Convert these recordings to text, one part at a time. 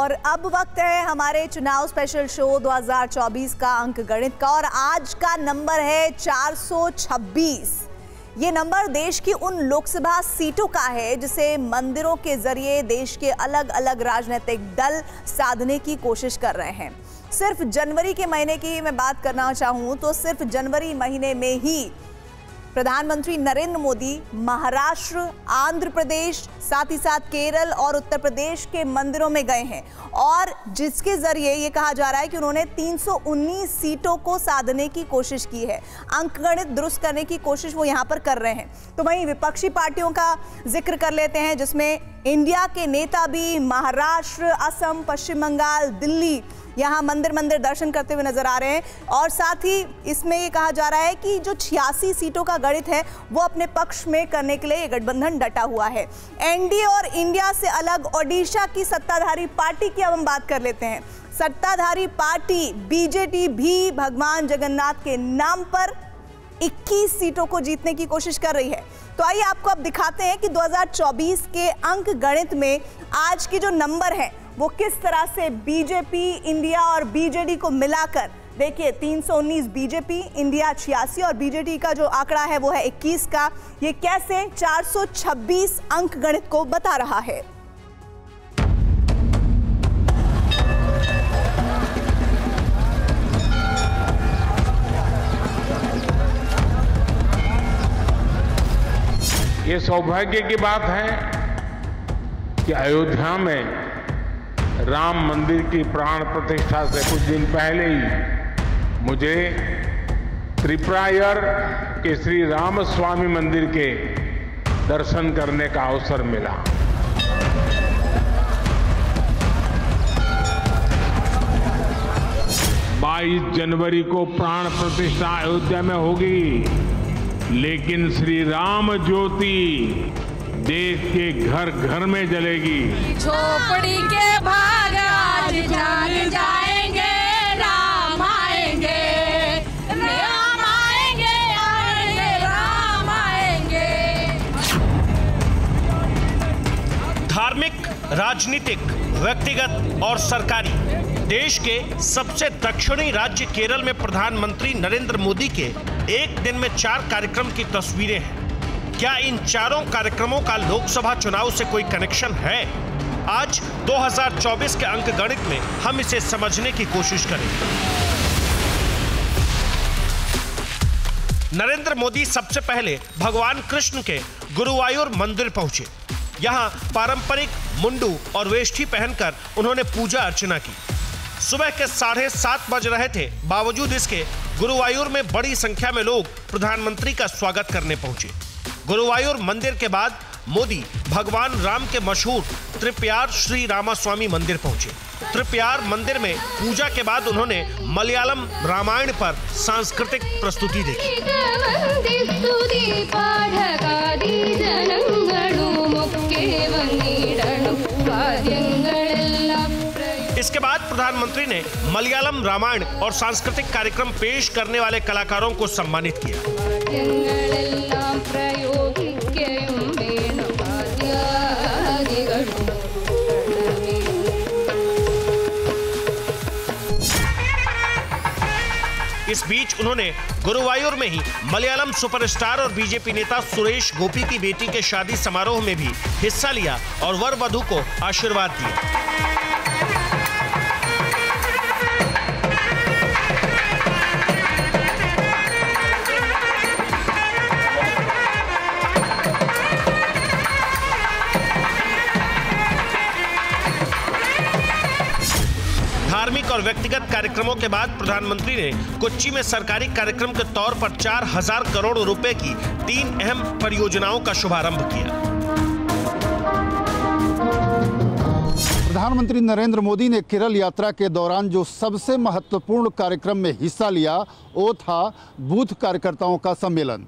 और अब वक्त है हमारे चुनाव स्पेशल शो 2024 का अंक गणित का और आज का नंबर है 426। ये नंबर देश की उन लोकसभा सीटों का है जिसे मंदिरों के जरिए देश के अलग अलग राजनीतिक दल साधने की कोशिश कर रहे हैं। सिर्फ जनवरी के महीने की मैं बात करना चाहूं तो सिर्फ जनवरी महीने में ही प्रधानमंत्री नरेंद्र मोदी महाराष्ट्र, आंध्र प्रदेश, साथ ही साथ केरल और उत्तर प्रदेश के मंदिरों में गए हैं और जिसके जरिए ये कहा जा रहा है कि उन्होंने 319 सीटों को साधने की कोशिश की है। अंकगणित दुरुस्त करने की कोशिश वो यहाँ पर कर रहे हैं। तो वहीं विपक्षी पार्टियों का जिक्र कर लेते हैं जिसमें इंडिया के नेता भी महाराष्ट्र, असम, पश्चिम बंगाल, दिल्ली यहाँ मंदिर दर्शन करते हुए नजर आ रहे हैं और साथ ही इसमें ये कहा जा रहा है कि जो 86 सीटों का गणित है वो अपने पक्ष में करने के लिए ये गठबंधन डटा हुआ है। एनडीए और इंडिया से अलग ओडिशा की सत्ताधारी पार्टी की अब हम बात कर लेते हैं। सत्ताधारी पार्टी बीजेपी भी भगवान जगन्नाथ के नाम पर 21 सीटों को जीतने की कोशिश कर रही है। तो आइए आपको अब दिखाते हैं कि 2024 के अंक गणित में आज के जो नंबर हैं वो किस तरह से बीजेपी, इंडिया और बीजेडी को मिलाकर, देखिए 319 बीजेपी, इंडिया 86 और बीजेडी का जो आंकड़ा है वो है 21 का, ये कैसे 426 अंक गणित को बता रहा है। ये सौभाग्य की बात है कि अयोध्या में राम मंदिर की प्राण प्रतिष्ठा से कुछ दिन पहले ही मुझे त्रिपुरायर के श्री रामस्वामी मंदिर के दर्शन करने का अवसर मिला। बाईस जनवरी को प्राण प्रतिष्ठा अयोध्या में होगी, लेकिन श्री राम ज्योति देश के घर घर में जलेगी। झोपड़ी के भाग आज जाग जाएंगे, राम आएंगे, राम आएंगे, आएंगे, राम आएंगे। धार्मिक, राजनीतिक, व्यक्तिगत और सरकारी, देश के सबसे दक्षिणी राज्य केरल में प्रधानमंत्री नरेंद्र मोदी के एक दिन में 4 कार्यक्रम की तस्वीरें हैं। क्या इन चारों कार्यक्रमों का लोकसभा चुनाव से कोई कनेक्शन है? आज 2024 के अंक गणित में हम इसे समझने की कोशिश करेंगे। नरेंद्र मोदी सबसे पहले भगवान कृष्ण के गुरुवायूर मंदिर पहुंचे। यहां पारंपरिक मुंडू और वेष्टी पहनकर उन्होंने पूजा अर्चना की। सुबह के 7:30 बज रहे थे, बावजूद इसके गुरुवायूर में बड़ी संख्या में लोग प्रधानमंत्री का स्वागत करने पहुंचे। गुरुवायूर मंदिर के बाद मोदी भगवान राम के मशहूर त्रिपुरायर श्री रामास्वामी मंदिर पहुंचे। त्रिपुरायर मंदिर में पूजा के बाद उन्होंने मलयालम रामायण पर सांस्कृतिक प्रस्तुति देखी। इसके बाद प्रधानमंत्री ने मलयालम रामायण और सांस्कृतिक कार्यक्रम पेश करने वाले कलाकारों को सम्मानित किया। इस बीच उन्होंने गुरुवायूर में ही मलयालम सुपरस्टार और बीजेपी नेता सुरेश गोपी की बेटी के शादी समारोह में भी हिस्सा लिया और वर वधू को आशीर्वाद दिया। धार्मिक और व्यक्तिगत कार्यक्रमों के बाद प्रधानमंत्री ने कोच्चि में सरकारी कार्यक्रम के तौर पर 4000 करोड़ रुपए की 3 अहम परियोजनाओं का शुभारंभ किया। प्रधानमंत्री नरेंद्र मोदी ने केरल यात्रा के दौरान जो सबसे महत्वपूर्ण कार्यक्रम में हिस्सा लिया वो था बूथ कार्यकर्ताओं का सम्मेलन।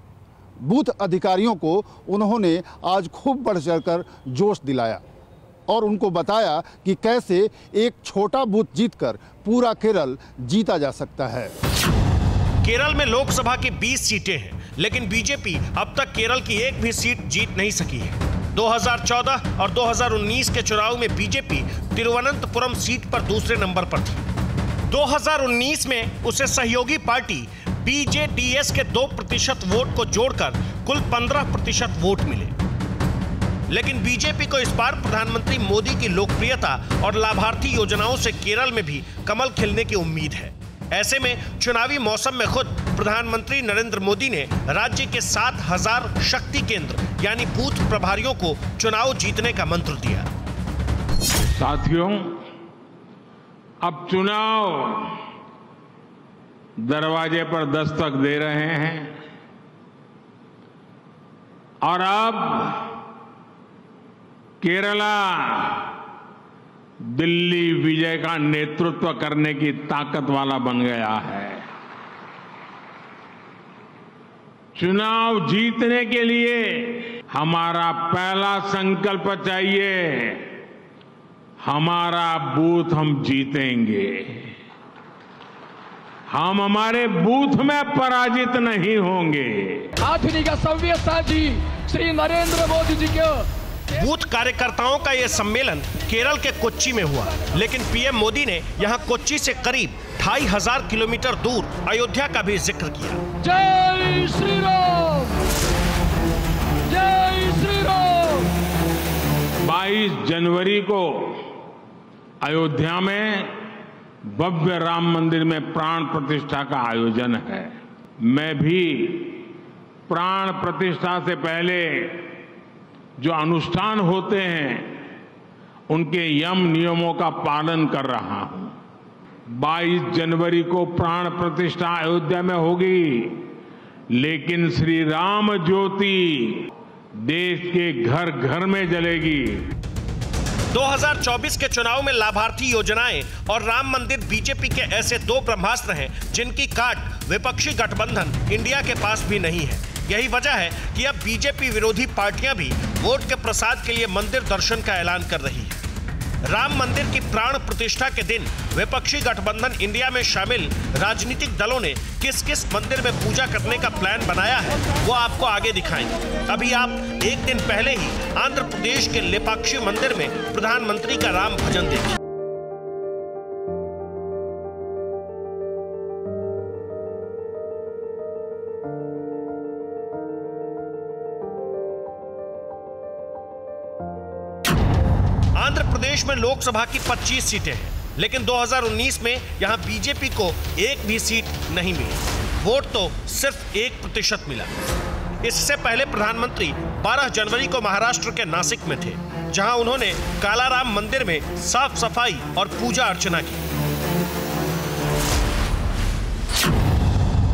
बूथ अधिकारियों को उन्होंने आज खूब बढ़ चढ़कर जोश दिलाया और उनको बताया कि कैसे एक छोटा बूथ जीतकर पूरा केरल जीता जा सकता है। केरल में लोकसभा की 20 सीटें हैं, लेकिन बीजेपी अब तक केरल की एक भी सीट जीत नहीं सकी है। 2014 और 2019 के चुनाव में बीजेपी तिरुवनंतपुरम सीट पर दूसरे नंबर पर थी। 2019 में उसे सहयोगी पार्टी बीजेडीएस के 2% वोट को जोड़कर कुल 15% वोट मिले। लेकिन बीजेपी को इस बार प्रधानमंत्री मोदी की लोकप्रियता और लाभार्थी योजनाओं से केरल में भी कमल खिलने की उम्मीद है। ऐसे में चुनावी मौसम में खुद प्रधानमंत्री नरेंद्र मोदी ने राज्य के 7,000 शक्ति केंद्र यानी बूथ प्रभारियों को चुनाव जीतने का मंत्र दिया। साथियों, अब चुनाव दरवाजे पर दस्तक दे रहे हैं और अब केरला दिल्ली विजय का नेतृत्व करने की ताकत वाला बन गया है। चुनाव जीतने के लिए हमारा पहला संकल्प चाहिए, हमारा बूथ हम जीतेंगे। हम हमारे बूथ में पराजित नहीं होंगे। आधुनिक सव्यसाची श्री नरेंद्र मोदी जी के बूथ कार्यकर्ताओं का यह सम्मेलन केरल के कोच्चि में हुआ, लेकिन पीएम मोदी ने यहां कोच्चि से करीब 2,500 किलोमीटर दूर अयोध्या का भी जिक्र किया। जय श्री राम, जय श्री राम। 22 जनवरी को अयोध्या में भव्य राम मंदिर में प्राण प्रतिष्ठा का आयोजन है। मैं भी प्राण प्रतिष्ठा से पहले जो अनुष्ठान होते हैं उनके यम नियमों का पालन कर रहा हूं। 22 जनवरी को प्राण प्रतिष्ठा अयोध्या में होगी, लेकिन श्री राम ज्योति देश के घर घर में जलेगी। 2024 के चुनाव में लाभार्थी योजनाएं और राम मंदिर बीजेपी के ऐसे 2 ब्रह्मास्त्र हैं जिनकी काट विपक्षी गठबंधन इंडिया के पास भी नहीं है। यही वजह है कि अब बीजेपी विरोधी पार्टियां भी वोट के प्रसाद के लिए मंदिर दर्शन का ऐलान कर रही है। राम मंदिर की प्राण प्रतिष्ठा के दिन विपक्षी गठबंधन इंडिया में शामिल राजनीतिक दलों ने किस किस मंदिर में पूजा करने का प्लान बनाया है वो आपको आगे दिखाएंगे। अभी आप एक दिन पहले ही आंध्र प्रदेश के लेपाक्षी मंदिर में प्रधानमंत्री का राम भजन देखिए। आंध्र प्रदेश में लोकसभा की 25 सीटें हैं, लेकिन 2019 में यहां बीजेपी को एक भी सीट नहीं मिली। वोट तो सिर्फ 1% मिला। इससे पहले प्रधानमंत्री 12 जनवरी को महाराष्ट्र के नासिक में थे, जहां उन्होंने कालाराम मंदिर में साफ सफाई और पूजा अर्चना की।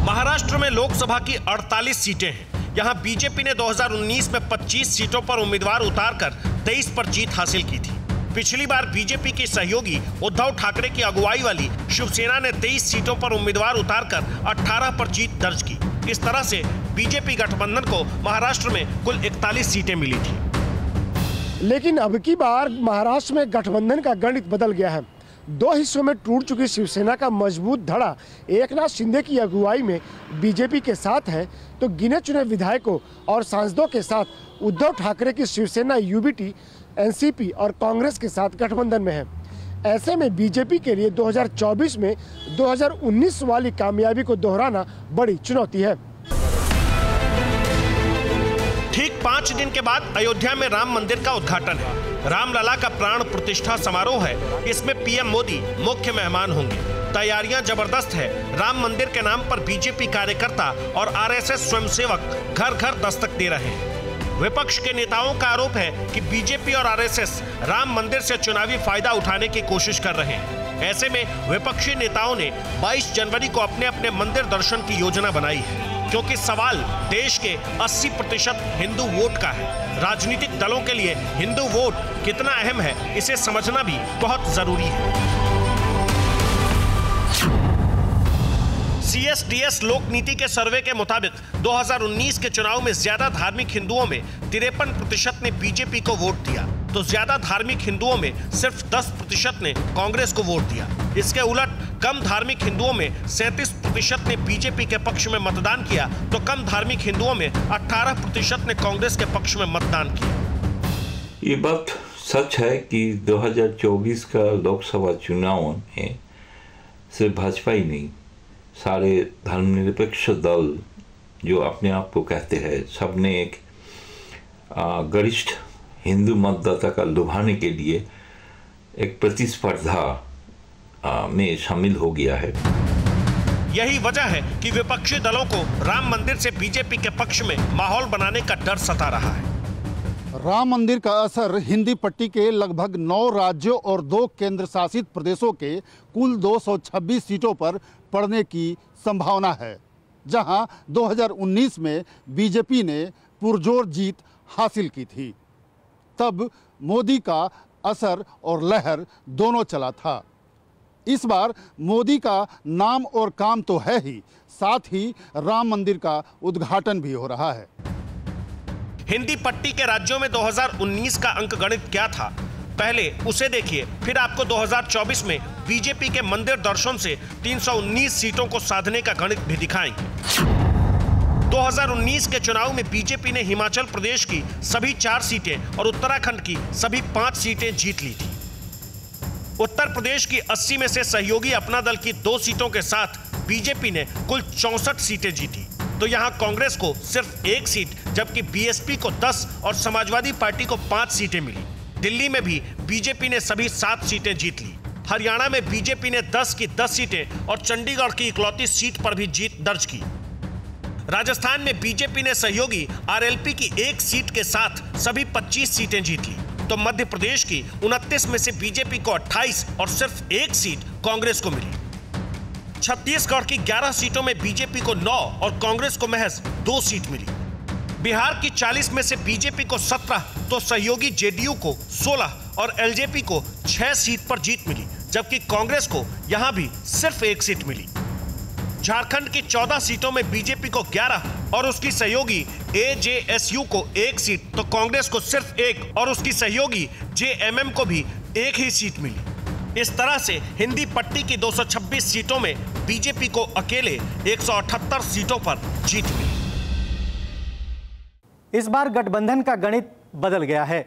महाराष्ट्र में लोकसभा की 48 सीटें हैं। यहां बीजेपी ने 2019 में 25 सीटों पर उम्मीदवार उतारकर 23 पर जीत हासिल की थी। पिछली बार बीजेपी के सहयोगी उद्धव ठाकरे की अगुवाई वाली शिवसेना ने 23 सीटों पर उम्मीदवार उतारकर 18 पर जीत दर्ज की। इस तरह से बीजेपी गठबंधन को महाराष्ट्र में कुल 41 सीटें मिली थी। लेकिन अब की बार महाराष्ट्र में गठबंधन का गणित बदल गया है। 2 हिस्सों में टूट चुकी शिवसेना का मजबूत धड़ा एकनाथ शिंदे की अगुवाई में बीजेपी के साथ है, तो गिने चुने विधायकों और सांसदों के साथ उद्धव ठाकरे की शिवसेना यूबीटी, एनसीपी और कांग्रेस के साथ गठबंधन में है। ऐसे में बीजेपी के लिए 2024 में 2019 वाली कामयाबी को दोहराना बड़ी चुनौती है। ठीक 5 दिन के बाद अयोध्या में राम मंदिर का उद्घाटन है। रामलला का प्राण प्रतिष्ठा समारोह है। इसमें पीएम मोदी मुख्य मेहमान होंगे। तैयारियां जबरदस्त है। राम मंदिर के नाम पर बीजेपी कार्यकर्ता और आरएसएस स्वयंसेवक घर घर दस्तक दे रहे हैं। विपक्ष के नेताओं का आरोप है कि बीजेपी और आरएसएस राम मंदिर से चुनावी फायदा उठाने की कोशिश कर रहे हैं। ऐसे में विपक्षी नेताओं ने 22 जनवरी को अपने अपने मंदिर दर्शन की योजना बनाई है, क्योंकि सवाल देश के 80% हिंदू वोट का है। राजनीतिक दलों के लिए हिंदू वोट कितना अहम है, इसे समझना भी बहुत जरूरी है। सीएसडीएस लोक नीति के सर्वे के मुताबिक 2019 के चुनाव में ज्यादा धार्मिक हिंदुओं में 53% ने बीजेपी को वोट दिया, तो ज्यादा धार्मिक हिंदुओं में सिर्फ 10% ने कांग्रेस को वोट दिया। इसके उलट कम धार्मिक हिंदुओं में 37% ने बीजेपी के पक्ष में मतदान किया, तो कम धार्मिक हिंदुओं में 18% ने कांग्रेस के पक्ष में मतदान किया। ये बात सच है कि 2024 का लोकसभा चुनाव में सिर्फ भाजपा ही नहीं, सारे धर्मनिरपेक्ष दल जो अपने आप को कहते हैं, सबने एक गरिष्ठ हिंदू मतदाता का लुभाने के लिए एक प्रतिस्पर्धा में शामिल हो गया है। यही वजह है कि विपक्षी दलों को राम मंदिर से बीजेपी के पक्ष में माहौल बनाने का डर सता रहा है। राम मंदिर का असर हिंदी पट्टी के लगभग 9 राज्यों और 2 केंद्र शासित प्रदेशों के कुल 226 सीटों पर पड़ने की संभावना है, जहां 2019 में बीजेपी ने पुरजोर जीत हासिल की थी। तब मोदी का असर और लहर दोनों चला था। इस बार मोदी का नाम और काम तो है ही, साथ ही राम मंदिर का उद्घाटन भी हो रहा है। हिंदी पट्टी के राज्यों में 2019 का अंकगणित क्या था, पहले उसे देखिए, फिर आपको 2024 में बीजेपी के मंदिर दर्शन से 319 सीटों को साधने का गणित भी दिखाएंगे। 2019 के चुनाव में बीजेपी ने हिमाचल प्रदेश की सभी 4 सीटें और उत्तराखंड की सभी 5 सीटें जीत ली थी। उत्तर प्रदेश की 80 में से सहयोगी अपना दल की 2 सीटों के साथ बीजेपी ने कुल 64 सीटें जीती। तो यहां कांग्रेस को सिर्फ 1 सीट, जबकि बीएसपी को 10 और समाजवादी पार्टी को 5 सीटें मिली। दिल्ली में भी बीजेपी ने सभी 7 सीटें जीत ली। हरियाणा में बीजेपी ने 10 की 10 सीटें और चंडीगढ़ की इकलौती सीट पर भी जीत दर्ज की। राजस्थान में बीजेपी ने सहयोगी आरएलपी की 1 सीट के साथ सभी 25 सीटें जीत ली। तो मध्य प्रदेश की 29 में से बीजेपी को 28 और सिर्फ 1 सीट कांग्रेस को मिली। छत्तीसगढ़ की 11 सीटों में बीजेपी को 9 और कांग्रेस को महज 2 सीट मिली। बिहार की 40 में से बीजेपी को 17 तो सहयोगी जेडीयू को 16 और एलजेपी को 6 सीट पर जीत मिली, जबकि कांग्रेस को यहां भी सिर्फ 1 सीट मिली। झारखंड की 14 सीटों में बीजेपी को 11 और उसकी सहयोगी एजेएसयू को 1 सीट, तो कांग्रेस को सिर्फ 1 और उसकी सहयोगी जेएमएम को भी 1 ही सीट मिली। इस तरह से हिंदी पट्टी की 226 सीटों में बीजेपी को अकेले 178 सीटों पर जीत मिली। इस बार गठबंधन का गणित बदल गया है।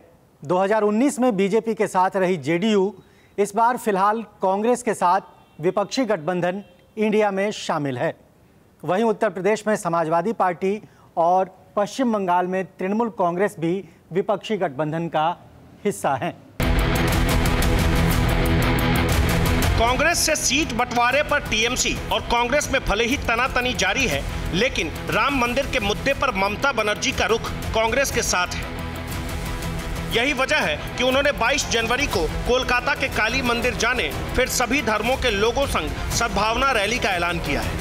2019 में बीजेपी के साथ रही जेडीयू इस बार फिलहाल कांग्रेस के साथ विपक्षी गठबंधन इंडिया में शामिल है। वहीं उत्तर प्रदेश में समाजवादी पार्टी और पश्चिम बंगाल में तृणमूल कांग्रेस भी विपक्षी गठबंधन का हिस्सा हैं। कांग्रेस से सीट बंटवारे पर टीएमसी और कांग्रेस में भले ही तनातनी जारी है, लेकिन राम मंदिर के मुद्दे पर ममता बनर्जी का रुख कांग्रेस के साथ है। यही वजह है कि उन्होंने 22 जनवरी को कोलकाता के काली मंदिर जाने, फिर सभी धर्मों के लोगों संग सद्भावना रैली का ऐलान किया है।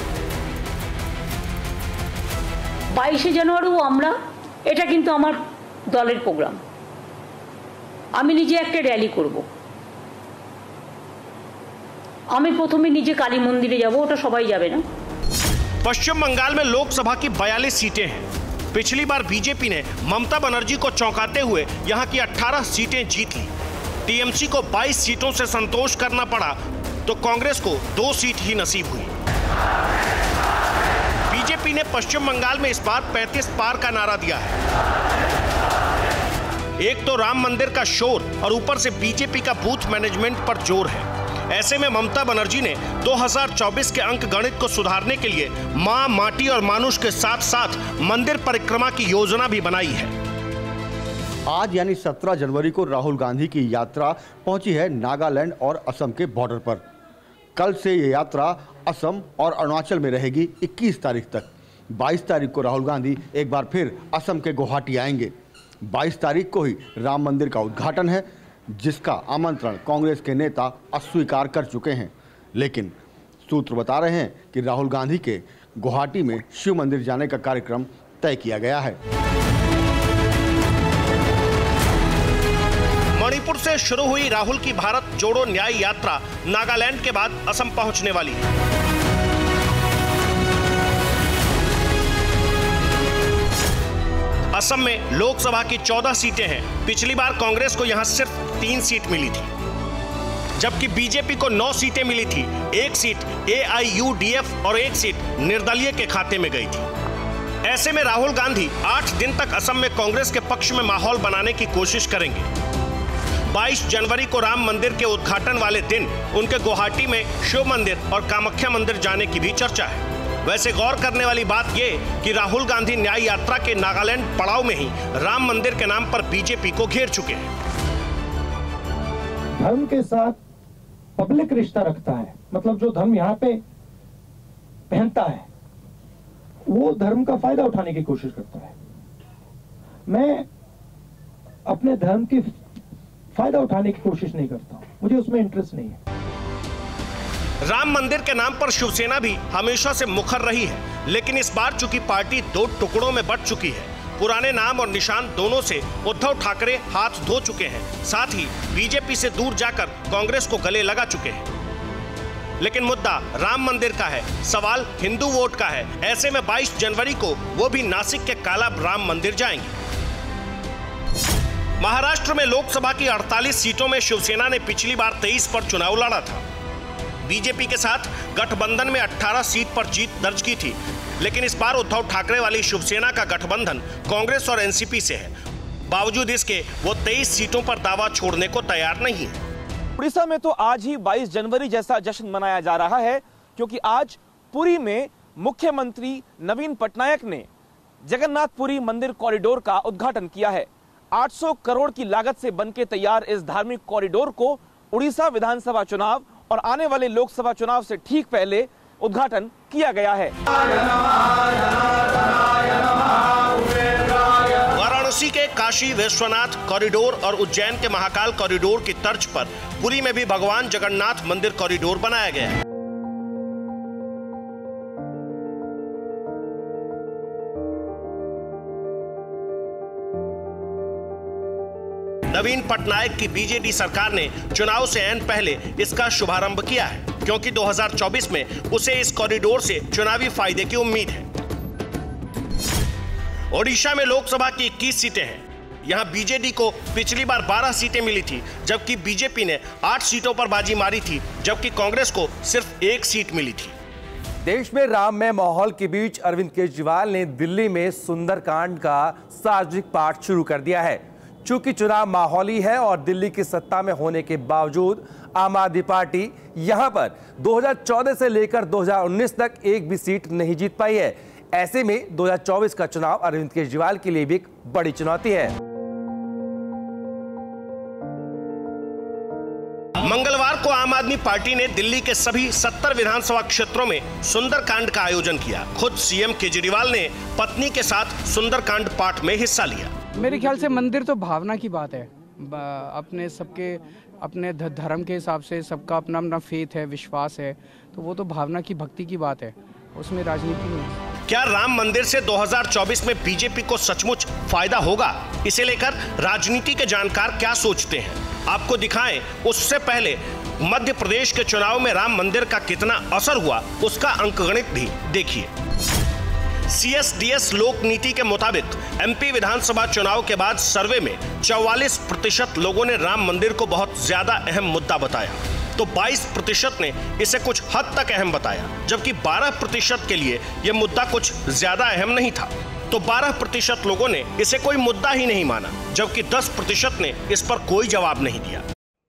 22 জানুয়ারি আমরা এটা কিন্তু আমার দলের প্রোগ্রাম, আমি নিজে একটা র্যালি করব। আমি প্রথমে নিজে কালী মন্দিরে যাব, ওটা সবাই যাবে না। पश्चिम बंगाल में लोकसभा की 42 सीटें हैं। पिछली बार बीजेपी ने ममता बनर्जी को चौंकाते हुए यहां की 18 सीटें जीत ली। टीएमसी को 22 सीटों से संतोष करना पड़ा, तो कांग्रेस को 2 सीट ही नसीब हुई। बीजेपी ने पश्चिम बंगाल में इस बार 35 पार का नारा दिया है। एक तो राम मंदिर का शोर और ऊपर से बीजेपी का बूथ मैनेजमेंट पर जोर है। ऐसे में ममता बनर्जी ने 2024 के अंक गणित को सुधारने के लिए मां, माटी और मानुष के साथ साथ मंदिर परिक्रमा की योजना भी बनाई है। आज यानी 17 जनवरी को राहुल गांधी की यात्रा पहुंची है नागालैंड और असम के बॉर्डर पर। कल से ये यात्रा असम और अरुणाचल में रहेगी 21 तारीख तक। 22 तारीख को राहुल गांधी एक बार फिर असम के गुवाहाटी आएंगे। 22 तारीख को ही राम मंदिर का उद्घाटन है, जिसका आमंत्रण कांग्रेस के नेता अस्वीकार कर चुके हैं। लेकिन सूत्र बता रहे हैं कि राहुल गांधी के गुवाहाटी में शिव मंदिर जाने का कार्यक्रम तय किया गया है। मणिपुर से शुरू हुई राहुल की भारत जोड़ो न्याय यात्रा नागालैंड के बाद असम पहुंचने वाली है। असम में लोकसभा की 14 सीटें हैं। पिछली बार कांग्रेस को यहां सिर्फ 3 सीट मिली थी, जबकि बीजेपी को 9 सीटें मिली थी। 1 सीट AIUDF और 1 सीट निर्दलीय के खाते में गई थी। ऐसे में राहुल गांधी 8 दिन तक असम में कांग्रेस के पक्ष में माहौल बनाने की कोशिश करेंगे। 22 जनवरी को राम मंदिर के उद्घाटन वाले दिन उनके गुवाहाटी में शिव मंदिर और कामाख्या मंदिर जाने की भी चर्चा है। वैसे गौर करने वाली बात ये कि राहुल गांधी न्याय यात्रा के नागालैंड पड़ाव में ही राम मंदिर के नाम पर बीजेपी को घेर चुके हैं। धर्म के साथ पब्लिक रिश्ता रखता है, मतलब जो धर्म यहाँ पे पहनता है वो धर्म का फायदा उठाने की कोशिश करता है। मैं अपने धर्म की फायदा उठाने की कोशिश नहीं करता हूं, मुझे उसमें इंटरेस्ट नहीं है। राम मंदिर के नाम पर शिवसेना भी हमेशा से मुखर रही है, लेकिन इस बार चूंकि पार्टी दो टुकड़ों में बंट चुकी है, पुराने नाम और निशान दोनों से उद्धव ठाकरे हाथ धो चुके हैं, साथ ही बीजेपी से दूर जाकर कांग्रेस को गले लगा चुके हैं। लेकिन मुद्दा राम मंदिर का है, सवाल हिंदू वोट का है। ऐसे में 22 जनवरी को वो भी नासिक के काला राम मंदिर जाएंगे। महाराष्ट्र में लोकसभा की 48 सीटों में शिवसेना ने पिछली बार 23 पर चुनाव लड़ा था। बीजेपी के साथ गठबंधन में 18 सीट पर जीत दर्ज की थी, लेकिन इस बार उद्धव ठाकरे वाली शिवसेना का गठबंधन कांग्रेस और एनसीपी से है। बावजूद इसके वो 23 सीटों पर दावा छोड़ने को तैयार नहीं है। उड़ीसा में तो आज ही 22 जनवरी जैसा जश्न मनाया जा रहा है, क्योंकि आज पुरी में मुख्यमंत्री नवीन पटनायक ने जगन्नाथपुरी मंदिर कॉरिडोर का उद्घाटन किया है। 800 करोड़ की लागत से बनके तैयार इस धार्मिक कॉरिडोर को उड़ीसा विधानसभा चुनाव और आने वाले लोकसभा चुनाव से ठीक पहले उद्घाटन किया गया है। वाराणसी के काशी विश्वनाथ कॉरिडोर और उज्जैन के महाकाल कॉरिडोर की तर्ज पर पुरी में भी भगवान जगन्नाथ मंदिर कॉरिडोर बनाया गया है। नवीन पटनायक की बीजेडी सरकार ने चुनाव से ऐन पहले इसका शुभारंभ किया है, क्योंकि 2024 में उसे इस कॉरिडोर से चुनावी फायदे की उम्मीद है। ओडिशा में लोकसभा की 21 सीटें हैं। यहां बीजेडी को पिछली बार 12 सीटें मिली थी, जबकि बीजेपी ने 8 सीटों पर बाजी मारी थी, जबकि कांग्रेस को सिर्फ 1 सीट मिली थी। देश में राममय माहौल के बीच अरविंद केजरीवाल ने दिल्ली में सुंदरकांड का सार्वजनिक पाठ शुरू कर दिया है। चूंकि चुनाव माहौली है और दिल्ली की सत्ता में होने के बावजूद आम आदमी पार्टी यहां पर 2014 से लेकर 2019 तक एक भी सीट नहीं जीत पाई है। ऐसे में 2024 का चुनाव अरविंद केजरीवाल के लिए भी एक बड़ी चुनौती है। मंगलवार को आम आदमी पार्टी ने दिल्ली के सभी 70 विधानसभा क्षेत्रों में सुंदरकांड का आयोजन किया। खुद सीएम केजरीवाल ने पत्नी के साथ सुंदरकांड पाठ में हिस्सा लिया। मेरे ख्याल से मंदिर तो भावना की बात है, अपने सबके अपने धर्म के हिसाब से सबका अपना अपना फेथ है, विश्वास है, तो वो तो भावना की भक्ति की बात है, उसमें राजनीति नहीं है। क्या राम मंदिर से 2024 में बीजेपी को सचमुच फायदा होगा? इसे लेकर राजनीति के जानकार क्या सोचते हैं, आपको दिखाएं। उससे पहले मध्य प्रदेश के चुनाव में राम मंदिर का कितना असर हुआ, उसका अंकगणित भी देखिए। CSDS लोक नीति के मुताबिक MP विधानसभा चुनाव के बाद सर्वे में 44% लोगों ने राम मंदिर को बहुत ज्यादा अहम मुद्दा बताया, तो 22% ने इसे कुछ हद तक अहम बताया, जबकि 12% के लिए यह मुद्दा कुछ ज्यादा अहम नहीं था। तो 12% लोगों ने इसे कोई मुद्दा ही नहीं माना, जबकि 10% ने इस पर कोई जवाब नहीं दिया।